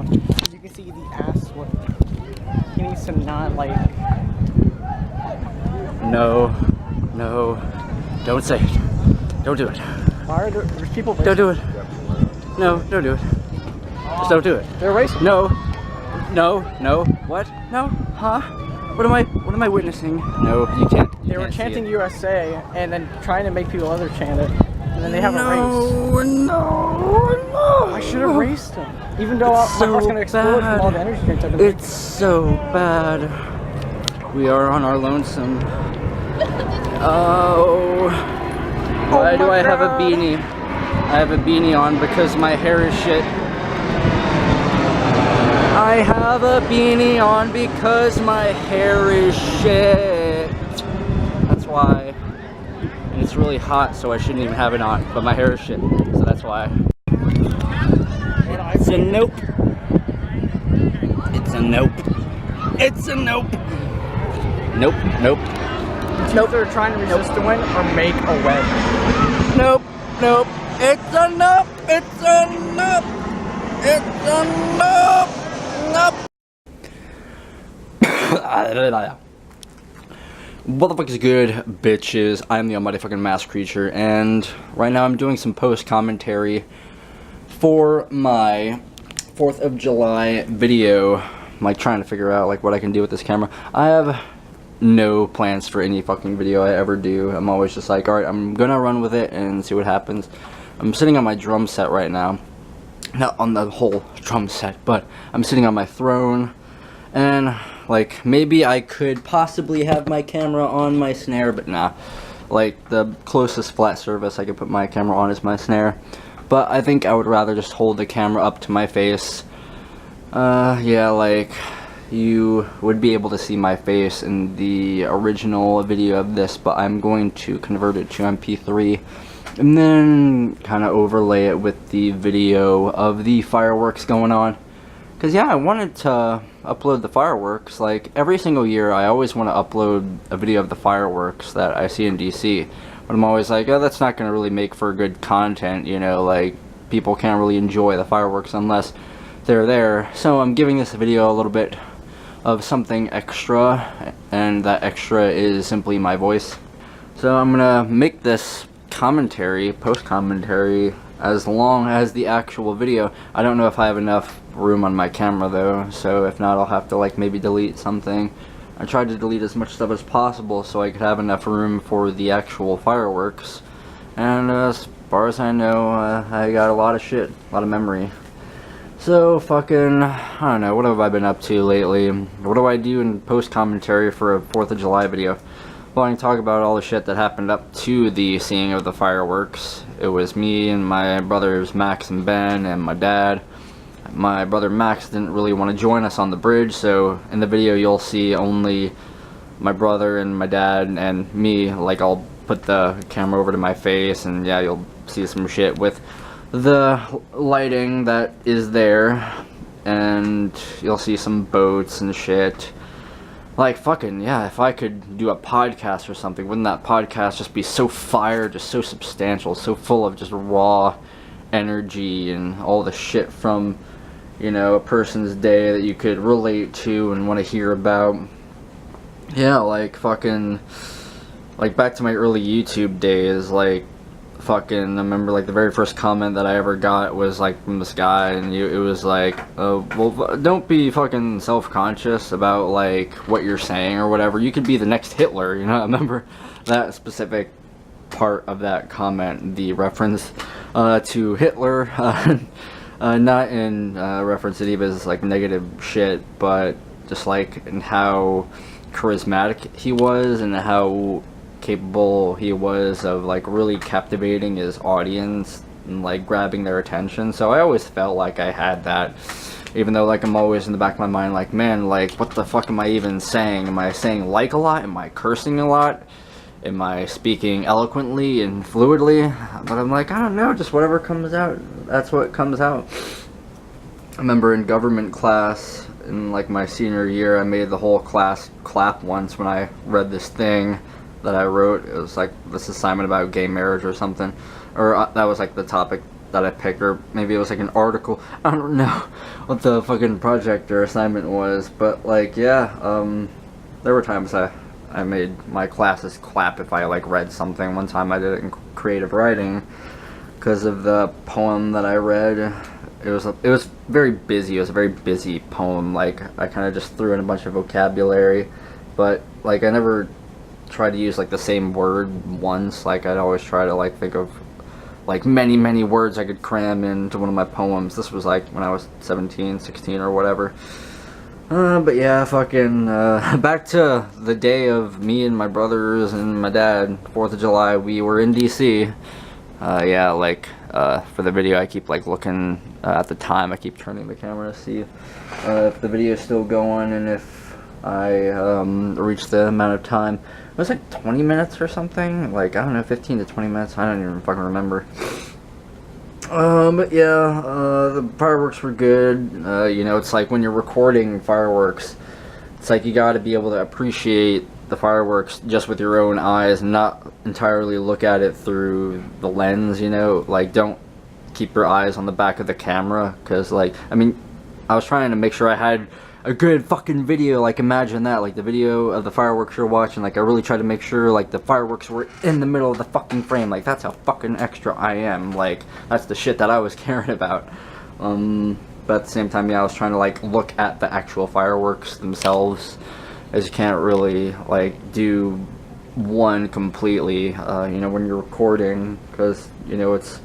channel. As you can see, the ass work. He needs to not like. No, don't say it. Don't do it. Why are there's people? Don't do it. No, don't do it. Just don't do it. They're racing. No. What? No? Huh? What am I witnessing? No, you can't. They were chanting USA and then trying to make people other chant it, and then they have a race. No. I should have raced them, even though my heart's gonna explode from all the energy drinks I've been It's so bad. We are on our lonesome. Oh. Why do I have a beanie? I have a beanie on because my hair is shit. I have a beanie on because my hair is shit. That's why. And it's really hot, so I shouldn't even have it on. But my hair is shit, so that's why. It's a nope. It's a nope. It's a nope. Nope. Nope. They're trying to resist the wind or make a wedge. Nope. It's a nope. It's a nope. It's a nope. What the fuck is good, bitches? I'm the almighty fucking mass creature, and right now I'm doing some post commentary for my 4th of July video. I'm like trying to figure out like what I can do with this camera. I have no plans for any fucking video I ever do. I'm always just like, alright, I'm gonna run with it and see what happens. I'm sitting on my drum set right now. Not on the whole drum set, but I'm sitting on my throne, and like maybe I could possibly have my camera on my snare, but nah. Like the closest flat surface I could put my camera on is my snare, but I think I would rather just hold the camera up to my face. Yeah, like you would be able to see my face in the original video of this, but I'm going to convert it to MP3 and then kind of overlay it with the video of the fireworks going on. Because yeah, I wanted to upload the fireworks. Like every single year I always want to upload a video of the fireworks that I see in DC, but I'm always like, oh, that's not going to really make for good content, you know, like people can't really enjoy the fireworks unless they're there. So I'm giving this video a little bit of something extra, and that extra is simply my voice. So I'm gonna make this commentary, post commentary, as long as the actual video. I don't know if I have enough room on my camera though, so if not, I'll have to like maybe delete something. I tried to delete as much stuff as possible so I could have enough room for the actual fireworks, and as far as I know, I got a lot of shit, a lot of memory. So fucking, I don't know, what have I been up to lately? What do I do in post commentary for a 4th of July video? Well, I can talk about all the shit that happened up to the seeing of the fireworks. It was me and my brothers Max and Ben and my dad. My brother Max didn't really want to join us on the bridge, so in the video you'll see only my brother and my dad and me. Like I'll put the camera over to my face, and yeah, you'll see some shit with the lighting that is there, and you'll see some boats and shit. Like fucking yeah, if I could do a podcast or something, wouldn't that podcast just be so fire, just so substantial, so full of just raw energy and all the shit from, you know, a person's day that you could relate to and want to hear about. Yeah, like fucking, like back to my early YouTube days, like fucking, I remember like the very first comment that I ever got was like from this guy, and it was like, well, don't be fucking self-conscious about like what you're saying or whatever. You could be the next Hitler, you know. I remember that specific part of that comment, the reference to Hitler, not in reference to Eva's like negative shit, but just like in how charismatic he was and how capable he was of like really captivating his audience and like grabbing their attention. So I always felt like I had that, even though like I'm always in the back of my mind like, man, like what the fuck am I even saying? Am I saying like a lot? Am I cursing a lot? Am I speaking eloquently and fluidly? But I'm like, I don't know, just whatever comes out, that's what comes out. I remember in government class in like my senior year, I made the whole class clap once when I read this thing that I wrote. It was like this assignment about gay marriage or something, or that was like the topic that I picked, or maybe it was like an article. I don't know what the fucking project or assignment was, but like, yeah, there were times I made my classes clap if I like read something. One time I did it in creative writing because of the poem that I read. It was very busy. It was a very busy poem. Like, I kind of just threw in a bunch of vocabulary, but like I never tried to use like the same word once. Like, I'd always try to like think of like many words I could cram into one of my poems. This was like when I was 17, 16 or whatever. But yeah, fucking back to the day of me and my brothers and my dad, 4th of July. We were in DC. Yeah, like for the video I keep like looking at the time. I keep turning the camera to see if the video is still going and if I reached the amount of time. It was like 20 minutes or something, like I don't know, 15 to 20 minutes, I don't even fucking remember. But yeah, the fireworks were good. You know, it's like when you're recording fireworks, it's like you gotta be able to appreciate the fireworks just with your own eyes and not entirely look at it through the lens, you know. Like, don't keep your eyes on the back of the camera, because like, I mean, I was trying to make sure I had a good fucking video. Like, imagine that, like the video of the fireworks you're watching, like I really tried to make sure like the fireworks were in the middle of the fucking frame. Like, that's how fucking extra I am. Like, that's the shit that I was caring about. But at the same time, yeah, I was trying to like look at the actual fireworks themselves, as you can't really like do one completely, you know, when you're recording, because you know it's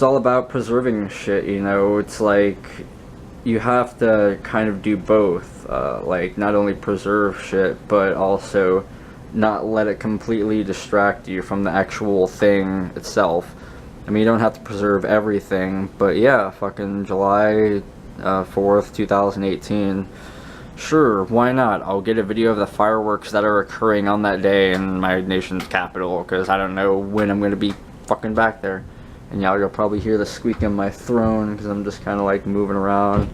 all about preserving shit. You know, it's like you have to kind of do both, like not only preserve shit but also not let it completely distract you from the actual thing itself. I mean, you don't have to preserve everything, but yeah, fucking July 4th, 2018. Sure, why not? I'll get a video of the fireworks that are occurring on that day in my nation's capital, because I don't know when I'm going to be fucking back there. And y'all, you'll probably hear the squeak in my throne, because I'm just kind of like moving around.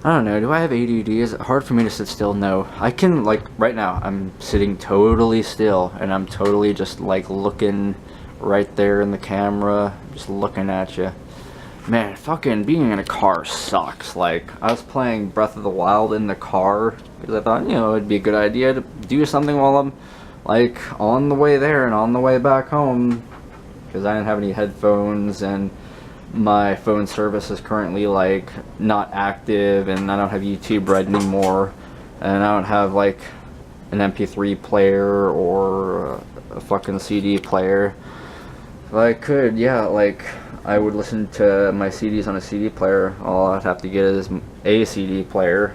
I don't know, do I have ADD? Is it hard for me to sit still? No. I can, like, right now, I'm sitting totally still, and I'm totally just, like, looking right there in the camera, just looking at you. Man, fucking being in a car sucks. Like, I was playing Breath of the Wild in the car, because I thought, you know, it'd be a good idea to do something while I'm, like, on the way there and on the way back home, because I didn't have any headphones, and my phone service is currently like not active, and I don't have YouTube Red anymore, and I don't have like an MP3 player or a fucking CD player. If I could, yeah, like I would listen to my CDs on a CD player. All I'd have to get is a CD player,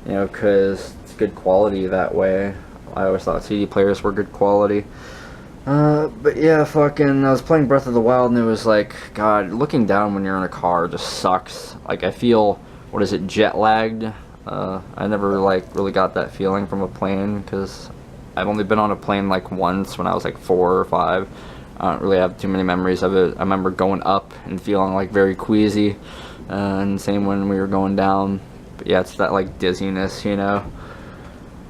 you know, because it's good quality that way. I always thought CD players were good quality. But yeah, fucking, I was playing Breath of the Wild, and it was like, God, looking down when you're in a car just sucks. Like, I feel, what is it, jet lagged? I never, like, really got that feeling from a plane, because I've only been on a plane, like, once when I was, like, 4 or 5. I don't really have too many memories of it. I remember going up and feeling, like, very queasy, and same when we were going down. But yeah, it's that, like, dizziness, you know?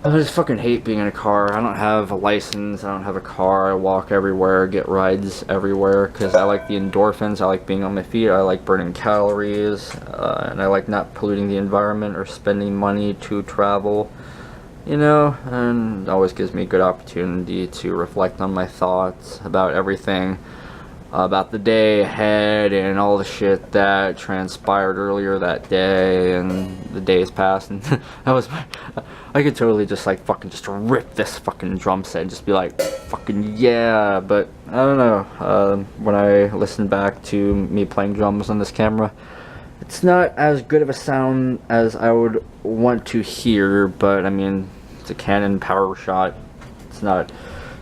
I just fucking hate being in a car. I don't have a license, I don't have a car, I walk everywhere, get rides everywhere, because I like the endorphins, I like being on my feet, I like burning calories, and I like not polluting the environment or spending money to travel, you know, and it always gives me a good opportunity to reflect on my thoughts about everything, about the day ahead and all the shit that transpired earlier that day and the days past. And that was I could totally just like fucking just rip this fucking drum set and just be like fucking yeah. But I don't know, when I listen back to me playing drums on this camera, it's not as good of a sound as I would want to hear, but I mean, it's a Canon PowerShot. It's not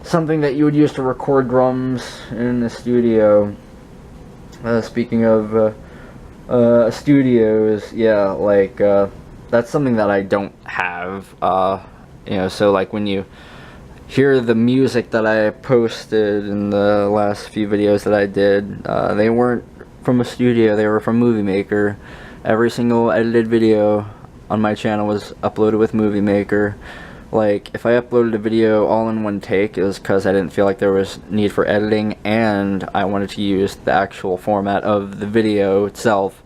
something that you would use to record drums in the studio. Speaking of studios, yeah, like that's something that I don't have, you know, so like when you hear the music that I posted in the last few videos that I did, they weren't from a studio, they were from Movie Maker. Every single edited video on my channel was uploaded with Movie Maker. Like, if I uploaded a video all in one take, it was because I didn't feel like there was need for editing, and I wanted to use the actual format of the video itself,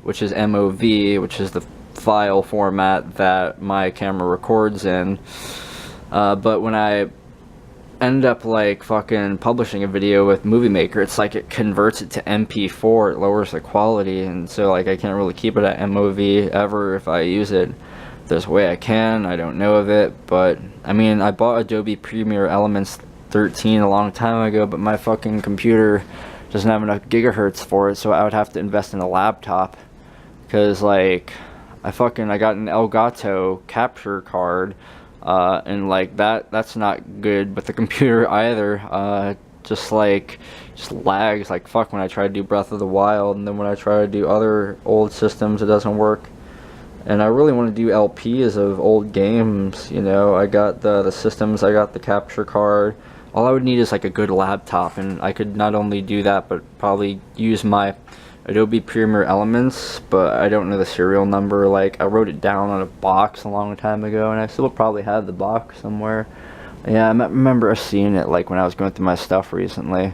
which is MOV, which is the file format that my camera records in. But when I end up like fucking publishing a video with Movie Maker, it's like it converts it to MP4, it lowers the quality, and so like I can't really keep it at MOV ever if I use it. If there's a way I can, I don't know of it, but I mean, I bought Adobe Premiere Elements 13 a long time ago, but my fucking computer doesn't have enough gigahertz for it, so I would have to invest in a laptop, because like I got an Elgato capture card, and like that's not good with the computer either. Just lags like fuck when I try to do Breath of the Wild, and then when I try to do other old systems it doesn't work. And I really want to do LPs of old games, you know. I got the systems, I got the capture card. All I would need is like a good laptop, and I could not only do that but probably use my Adobe Premiere Elements, but I don't know the serial number. Like, I wrote it down on a box a long time ago, and I still probably have the box somewhere. Yeah, I remember seeing it like when I was going through my stuff recently,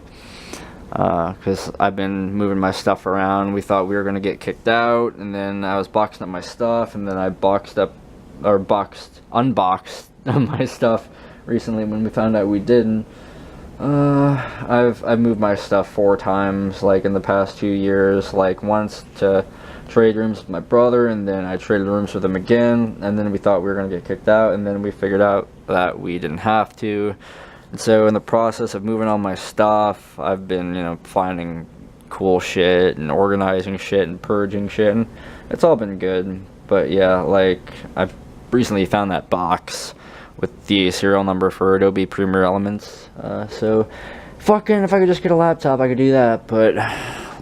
because I've been moving my stuff around. We thought we were gonna get kicked out, and then I was boxing up my stuff, and then I unboxed my stuff recently when we found out we didn't. I've moved my stuff 4 times, like in the past 2 years. Like once to trade rooms with my brother, and then I traded rooms with him again, and then we thought we were gonna get kicked out, and then we figured out that we didn't have to. And so in the process of moving all my stuff, I've been, you know, finding cool shit and organizing shit and purging shit, and it's all been good. But yeah, like I've recently found that box with the serial number for Adobe Premiere Elements. So fucking if I could just get a laptop, I could do that. But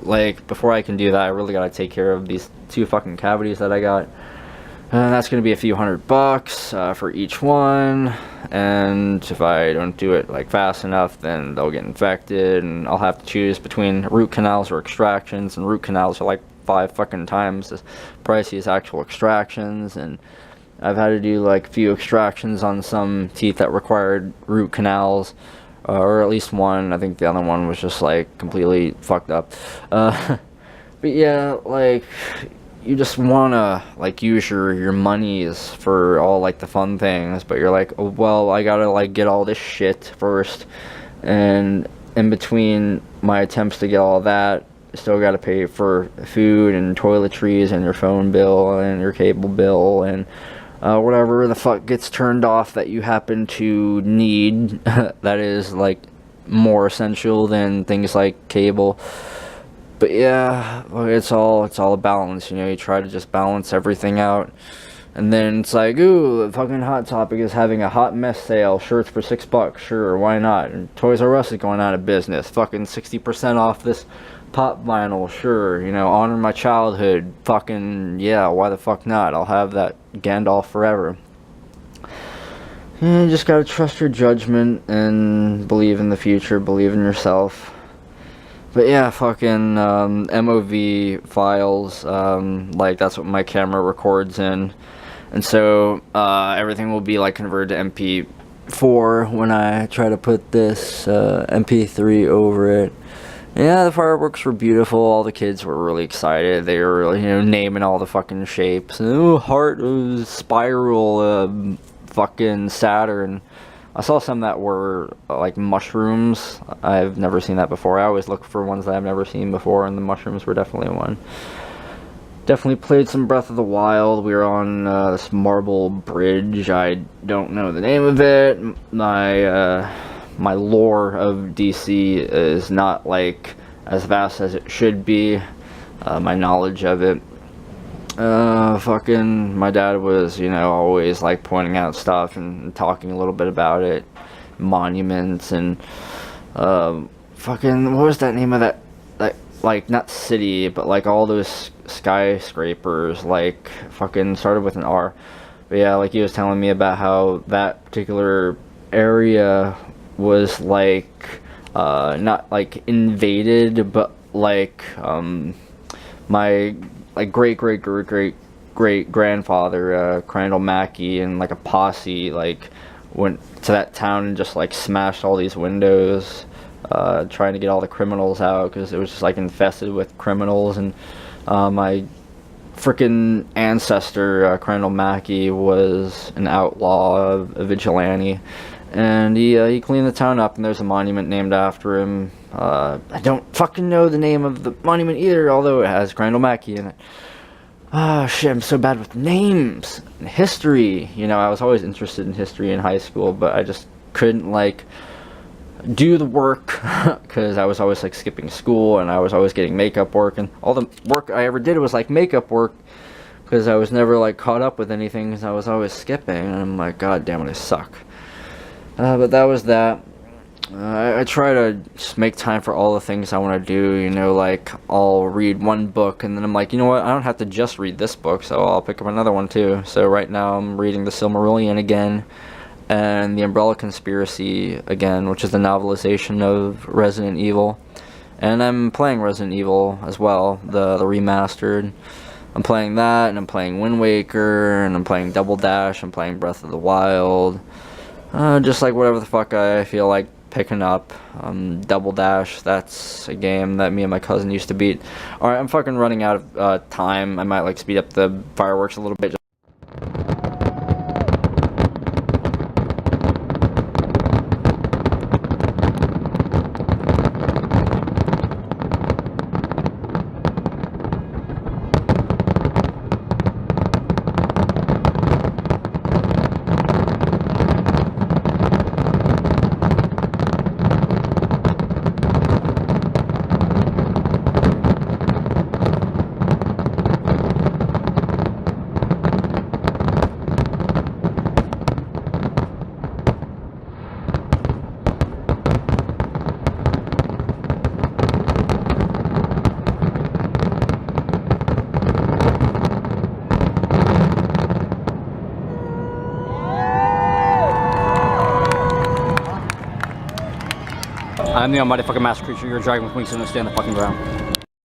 like before I can do that, I really gotta take care of these 2 fucking cavities that I got. That's gonna be a few $100 for each one, and if I don't do it like fast enough, then they'll get infected, and I'll have to choose between root canals or extractions, and root canals are like 5 fucking times as pricey as actual extractions. And I've had to do like a few extractions on some teeth that required root canals, or at least one. I think the other one was just like completely fucked up. But yeah, like you just wanna like use your monies for all like the fun things, but you're like, oh, well, I gotta like get all this shit first, and in between my attempts to get all that, you still gotta pay for food and toiletries and your phone bill and your cable bill and whatever the fuck gets turned off that you happen to need that is like more essential than things like cable. But yeah, it's all a balance, you know. You try to just balance everything out, and then it's like, ooh, the fucking Hot Topic is having a hot mess sale, shirts for $6, sure, why not? And Toys R Us is going out of business, fucking 60% off this pop vinyl, sure, you know, honor my childhood, fucking yeah, why the fuck not? I'll have that Gandalf forever. You just gotta trust your judgment and believe in the future, believe in yourself. But yeah, fucking MOV files, like that's what my camera records in, and so everything will be like converted to MP4 when I try to put this MP3 over it. Yeah, the fireworks were beautiful. All the kids were really excited. They were, you know, naming all the fucking shapes. Ooh, heart, spiral, fucking Saturn. I saw some that were like mushrooms. I've never seen that before. I always look for ones that I've never seen before, and the mushrooms were definitely one. Definitely played some Breath of the Wild. We were on this marble bridge. I don't know the name of it. My lore of DC is not like as vast as it should be. My knowledge of it. Fucking my dad was, you know, always like pointing out stuff and talking a little bit about it, monuments and fucking what was that name of that like not city, but like all those skyscrapers, like fucking started with an R. But yeah, like he was telling me about how that particular area was like not like invaded, but like my like great great grandfather, Crandall Mackey, and like a posse like went to that town and just like smashed all these windows, trying to get all the criminals out because it was just like infested with criminals. And my freaking ancestor, Crandall Mackey, was an outlaw, a vigilante, and he cleaned the town up, and there's a monument named after him. I don't fucking know the name of the monument either, although it has Crandall Mackey in it. Ah, shit, I'm so bad with names and history. You know, I was always interested in history in high school, but I just couldn't, like, do the work because I was always, like, skipping school, and I was always getting makeup work, and all the work I ever did was, like, makeup work because I was never, like, caught up with anything because I was always skipping, and I'm like, God damn it, I suck. But that was that. I try to just make time for all the things I want to do, you know, like, I'll read one book, and then I'm like, you know what, I don't have to just read this book, so I'll pick up another one, too. So right now I'm reading The Silmarillion again, and The Umbrella Conspiracy again, which is the novelization of Resident Evil. And I'm playing Resident Evil as well, the remastered. I'm playing that, and I'm playing Wind Waker, and I'm playing Double Dash, I'm playing Breath of the Wild. Just like whatever the fuck I feel like picking up. Double Dash, that's a game that me and my cousin used to beat. Alright, I'm fucking running out of time. I might like speed up the fireworks a little bit. I'm the almighty fucking master creature. You're a dragon with wings, so don't stay on the fucking ground.